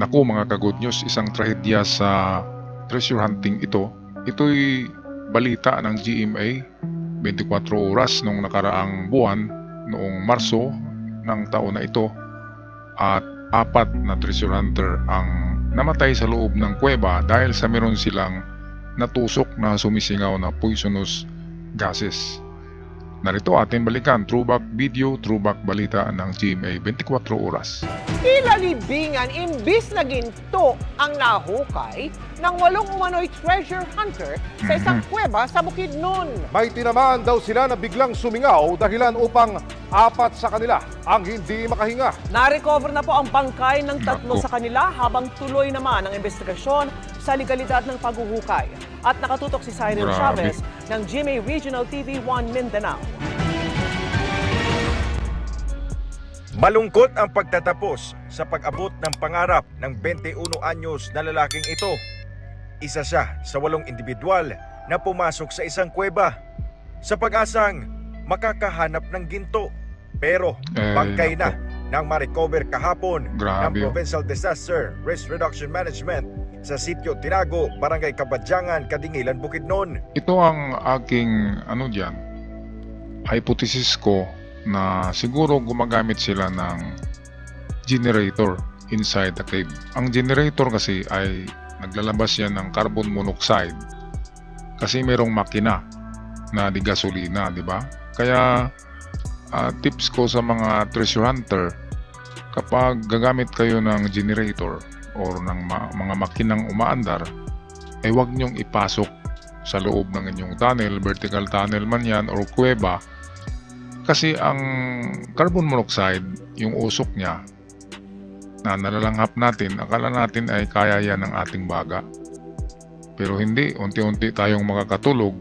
Naku mga ka-good news, isang trahedya sa treasure hunting ito. Ito'y balita ng GMA 24 oras nung nakaraang buwan noong Marso ng taon na ito, at 4 na treasure hunter ang namatay sa loob ng kuweba dahil sa meron silang natusok na sumisingaw na poisonous gases. Narito ating balikan, throwback video, throwback balita ng GMA 24 oras. Ilalibingan imbis na ginto ang nahukay ng 8 umano'y treasure hunter sa isang kuweba sa Bukidnon. May tinamaan daw sila na biglang sumingaw dahilan upang 4 sa kanila ang hindi makahinga. Na-recover na po ang bangkay ng 3 sa kanila habang tuloy naman ang investigasyon sa legalidad ng paghuhukay. At nakatutok si Cyril Chavez ng GMA Regional TV 1 Mindanao. Malungkot ang pagtatapos sa pag-abot ng pangarap ng 21 anyos na lalaking ito. Isa siya sa 8 individual na pumasok sa isang kuweba sa pag-asang makakahanap ng ginto. Pero bangkay na nang ma-recover kahapon ng Provincial Disaster Risk Reduction Management sa sitio Tinago, Barangay Kabadyangan, Kadingilan, Bukidnon. Ito ang aking hypothesis ko na siguro gumagamit sila ng generator inside the cave. Ang generator kasi ay naglalabas yan ng carbon monoxide kasi merong makina na di gasolina, di ba? Kaya tips ko sa mga treasure hunter, kapag gagamit kayo ng generator or ng mga makinang umaandar, ay huwag nyong ipasok sa loob ng inyong tunnel, vertical tunnel man yan or kuweba, kasi ang carbon monoxide, yung usok niya na nalalanghap natin, akala natin ay kaya yan ng ating baga, pero hindi. Unti-unti tayong makakatulog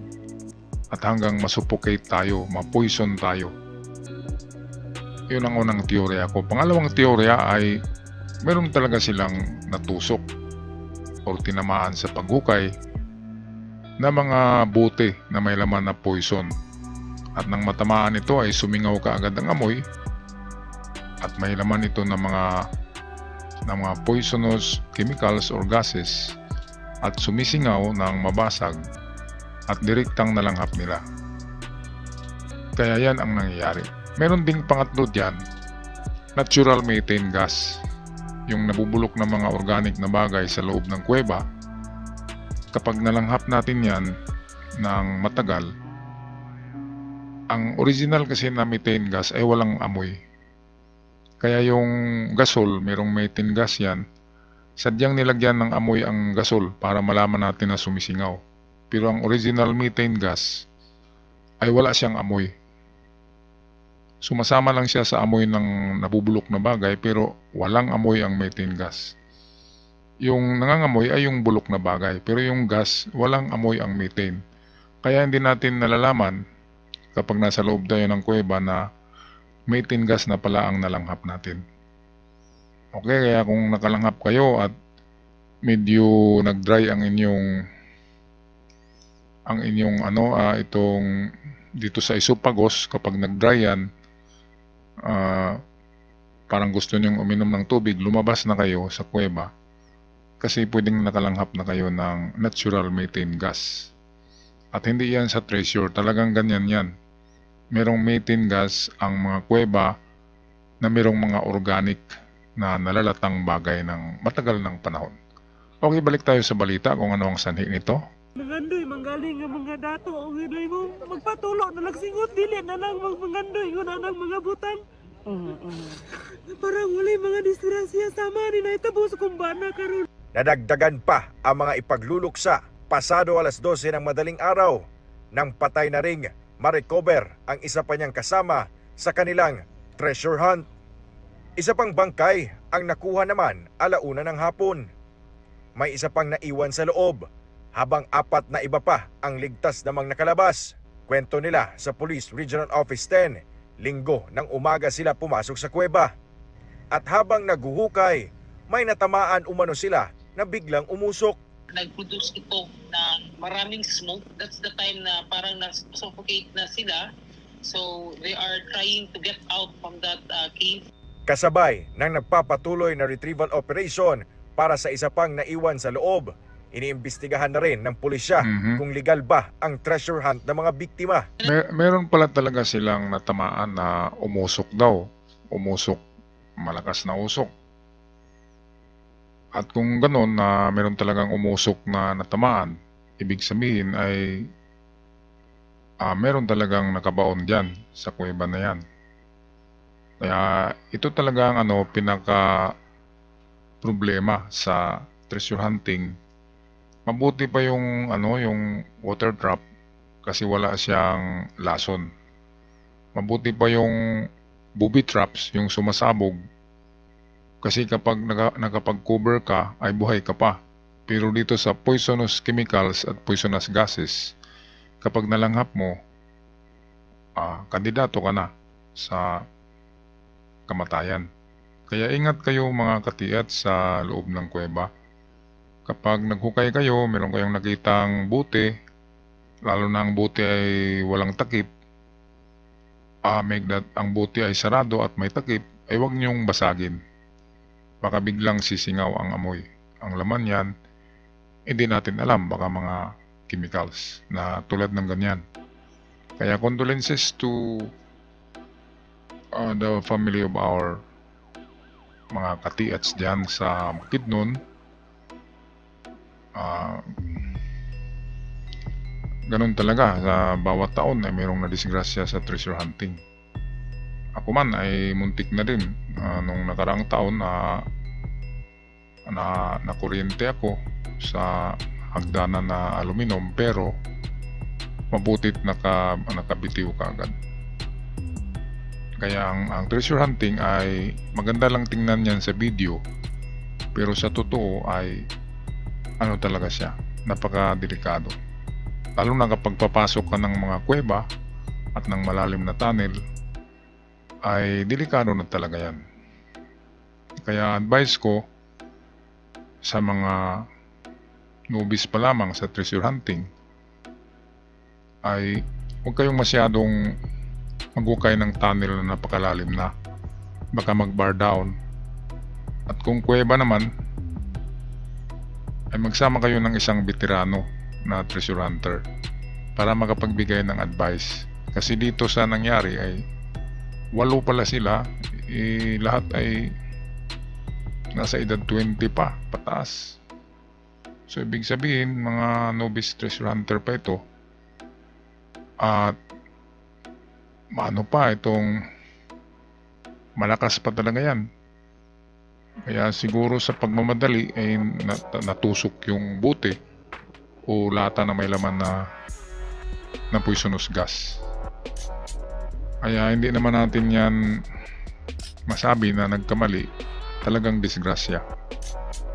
at hanggang masuffocate tayo, ma-poison tayo. Yun ang unang teorya ko. Pangalawang teorya ay meron talaga silang natusok o tinamaan sa paghukay na mga bote na may laman na poison, at nang matamaan ito ay sumingaw kaagad ang amoy at may laman ito ng mga poisonous chemicals or gases at sumisingaw ng mabasag at direktang nalanghap nila. Kaya yan ang nangyayari. Meron ding pangatlo dyan, natural methane gas, yung nabubulok na mga organic na bagay sa loob ng kuweba. Kapag nalanghap natin yan ng matagal, ang original kasi na methane gas ay walang amoy. Kaya yung gasol, merong methane gas yan, sadyang nilagyan ng amoy ang gasol para malaman natin na sumisingaw. Pero ang original methane gas ay wala siyang amoy. Sumasama lang siya sa amoy ng nabubulok na bagay, pero walang amoy ang methane gas. Yung nangangamoy ay yung bulok na bagay, pero yung gas, walang amoy ang methane. Kaya hindi natin nalalaman kapag nasa loob tayo ng kuweba na methane gas na pala ang nalanghap natin. Okay, kaya kung nakalanghap kayo at medyo nag-dry ang inyong itong dito sa esophagus, kapag nag-dry yan, parang gusto nyong uminom ng tubig, lumabas na kayo sa kuweba kasi pwedeng nakalanghap na kayo ng natural methane gas. At hindi yan sa treasure, talagang ganyan yan. Merong methane gas ang mga kuweba na merong mga organic na nalalatang bagay ng matagal ng panahon. Okay, balik tayo sa balita kung ano ang sanhi nito. Mangandoy, manggaling nga mga dato, o hinay mo, magpatulo na nagsingot, dili na lang mangandoy, kung na lang mga butang. Parang wala mga disgrasya, sama ni na itabos kung ba na karon. Nadagdagan pa ang mga ipagluluksa pasado alas 12 ng madaling araw nang patay na ring ma-recover ang isa pa niyang kasama sa kanilang treasure hunt. Isa pang bangkay ang nakuha naman alauna ng hapon. May isa pang naiwan sa loob, habang 4 na iba pa ang ligtas namang nakalabas. Kwento nila sa Police Regional Office 10, Linggo ng umaga sila pumasok sa kuweba. At habang naghuhukay, may natamaan umano sila na biglang umusok. Nag-produce ito ng maraming smoke. That's the time na parang na-suffocate na sila. So they are trying to get out from that cave. Kasabay ng nagpapatuloy na retrieval operation Para sa isa pang naiwan sa loob, iniimbestigahan na rin ng pulisya kung legal ba ang treasure hunt ng mga biktima. Meron pala talaga silang natamaan na umusok daw. Umusok, malakas na usok. At kung gano'n na meron talagang umusok na natamaan, ibig sabihin ay meron talagang nakabaon dyan sa kuweba na yan. Kaya ito talagang pinaka problema sa treasure hunting. Mabuti pa yung yung water trap kasi wala siyang lason. Mabuti pa yung booby traps, yung sumasabog. Kasi kapag nakapag-cover ka ay buhay ka pa. Pero dito sa poisonous chemicals at poisonous gases, kapag nalanghap mo, kandidato ka na sa kamatayan. Kaya ingat kayo mga katiat sa loob ng kuweba. Kapag naghukay kayo, meron kayong nakitang buti, lalo na ang buti ay walang takip, ang buti ay sarado at may takip, ay huwag niyong basagin. Baka biglang sisingaw ang amoy. Ang laman yan, hindi natin alam, baka mga chemicals na tulad ng ganyan. Kaya condolences to the family of our mga katiats dyan sa Bukidnon. Ganun talaga, sa bawat taon ay mayroong nadisgrasya sa treasure hunting. Ako man ay muntik na din nung nakaraang taon na nakuryente ako sa hagdanan na aluminum, pero mabutit nakabitiw ka agad. Kaya ang treasure hunting ay maganda lang tingnan yan sa video, pero sa totoo ay talaga siya, napakadelikado. Lalo na kapag papasok ka ng mga kuweba at ng malalim na tunnel, ay delikado na talaga yan. Kaya advice ko sa mga newbies pa lamang sa treasure hunting ay huwag kayong masyadong maghukay ng tunnel na napakalalim na. Baka mag-bar down. At kung kuweba naman, ay magsama kayo ng isang veterano na treasure hunter para makapagbigay ng advice. Kasi dito sa nangyari ay 8 pala sila, lahat ay nasa edad 20 pa, pataas. So ibig sabihin, mga novice treasure hunter pa ito. At itong malakas pa talaga yan. Kaya siguro sa pagmamadali ay natusok yung buti o lata na may laman na poisonous gas. Kaya hindi naman natin yan masabi na nagkamali. Talagang disgrasya.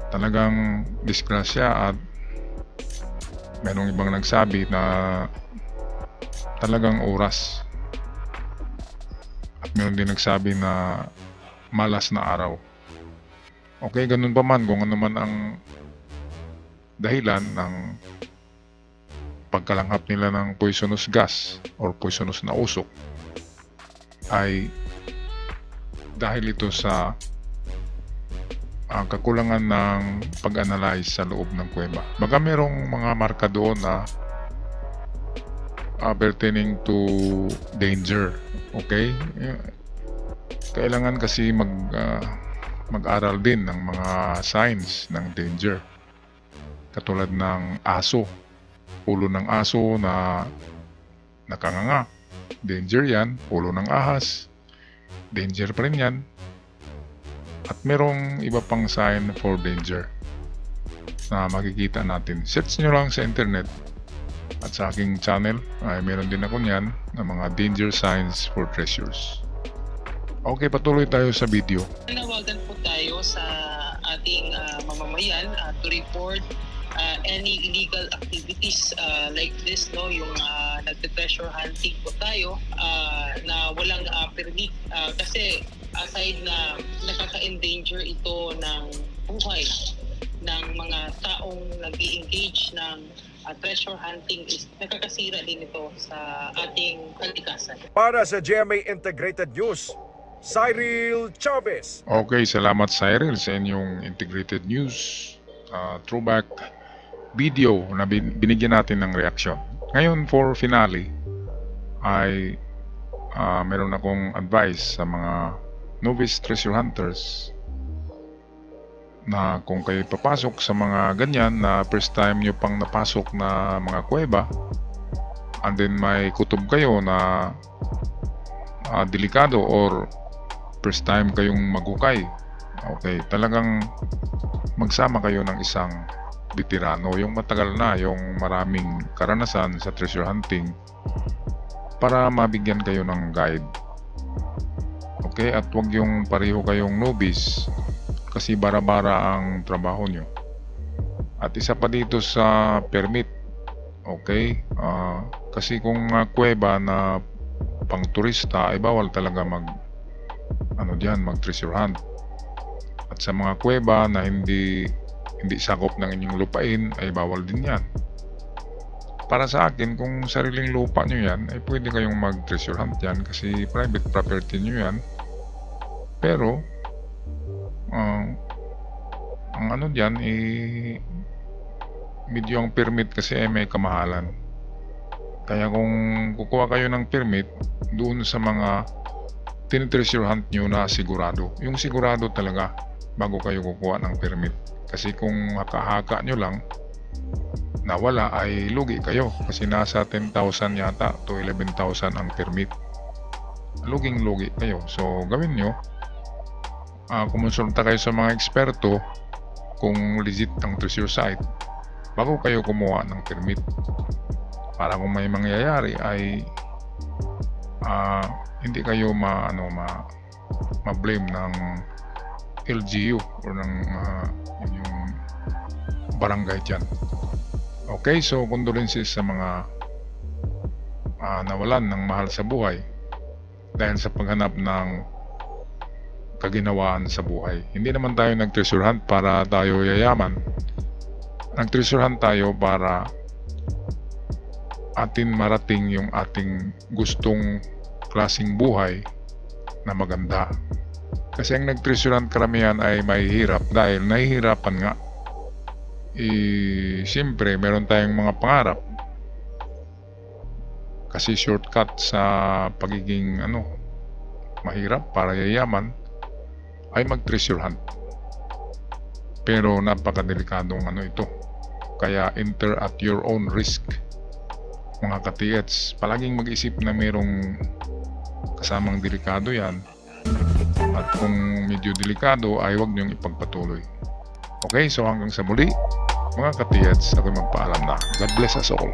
Talagang disgrasya, at merong ibang nagsabi na talagang oras. At meron din nagsabi na malas na araw. Okay, ganun pa man kung ano man ang dahilan ng pagkalanghap nila ng poisonous gas or poisonous na usok, ay dahil ito sa kakulangan ng pag-analyze sa loob ng kuweba. Baka merong mga marka doon na pertaining to danger. Okay? Kailangan kasi mag-aral din ng mga signs ng danger. Katulad ng aso. Ulo ng aso na nakanganga. Danger yan. Ulo ng ahas. Danger pa rin yan. At merong iba pang sign for danger na makikita natin. Search nyo lang sa internet. At sa aking channel ay meron din ako niyan na mga danger signs for treasures. Okay, patuloy tayo sa video. Nanawagan po tayo sa ating mamamayan to report any illegal activities like this, no, yung nagte-treasure hunting po tayo na walang permit, kasi aside na nakaka-endanger ito ng buhay ng mga taong nag-i-engage ng treasure hunting, is nakakasira din ito sa ating kalikasan. Para sa GMA Integrated News, Cyril Chavez. Okay, salamat Cyril sa inyong integrated news throwback video na binigyan natin ng reaksyon. Ngayon for finale ay meron akong advice sa mga novice treasure hunters na kung kayo papasok sa mga ganyan na first time nyo pang napasok na mga kuweba and then may kutob kayo na delikado or first time kayong maghukay, okay, talagang magsama kayo ng isang veterano, yung matagal na, yung maraming karanasan sa treasure hunting para mabigyan kayo ng guide. Okay, at wag yung pareho kayong novice kasi bara-bara ang trabaho nyo. At isa pa dito sa permit, okay, kasi kung kuweba na pang turista ay bawal talaga mag treasure hunt. At sa mga kuweba na hindi sakop ng inyong lupain ay bawal din yan. Para sa akin, kung sariling lupa nyo yan ay pwede kayong mag treasure hunt yan kasi private property nyo yan. Pero ang ano dyan medyo ang permit kasi ay may kamahalan. Kaya kung kukuha kayo ng permit doon sa mga tinitreasure hunt nyo na sigurado, yung sigurado talaga bago kayo kukuha ng permit. Kasi kung haka-haka nyo lang nawala ay lugi kayo kasi nasa 10,000 yata to 11,000 ang permit. Luging-lugi kayo. So gawin nyo, kumonsulta kayo sa mga eksperto kung legit ang treasure site bago kayo kumuha ng permit, para kung may mangyayari ay hindi kayo ma-blame ng LGU o ng yung barangay dyan. Okay, so condolences sa mga nawalan ng mahal sa buhay dahil sa paghanap ng kaginawaan sa buhay. Hindi naman tayo nag-treasure hunt para tayo yayaman. Nag-treasure hunt tayo para atin marating yung ating gustong klaseng buhay na maganda. Kasi ang nag-treasure hunt karamihan ay mahihirap dahil nahihirapan nga. Siyempre meron tayong mga pangarap. Kasi shortcut sa pagiging mahirap para yayaman ay mag-treasure hunt. Pero napakadelikadong ito. Kaya enter at your own risk. Mga ka-TH, palaging mag-isip na mayroong kasamang delikado yan. At kung medyo delikado ay huwag niyong ipagpatuloy. Okay, so hanggang sa muli, mga ka-TH, ako'y magpaalam na. God bless us all.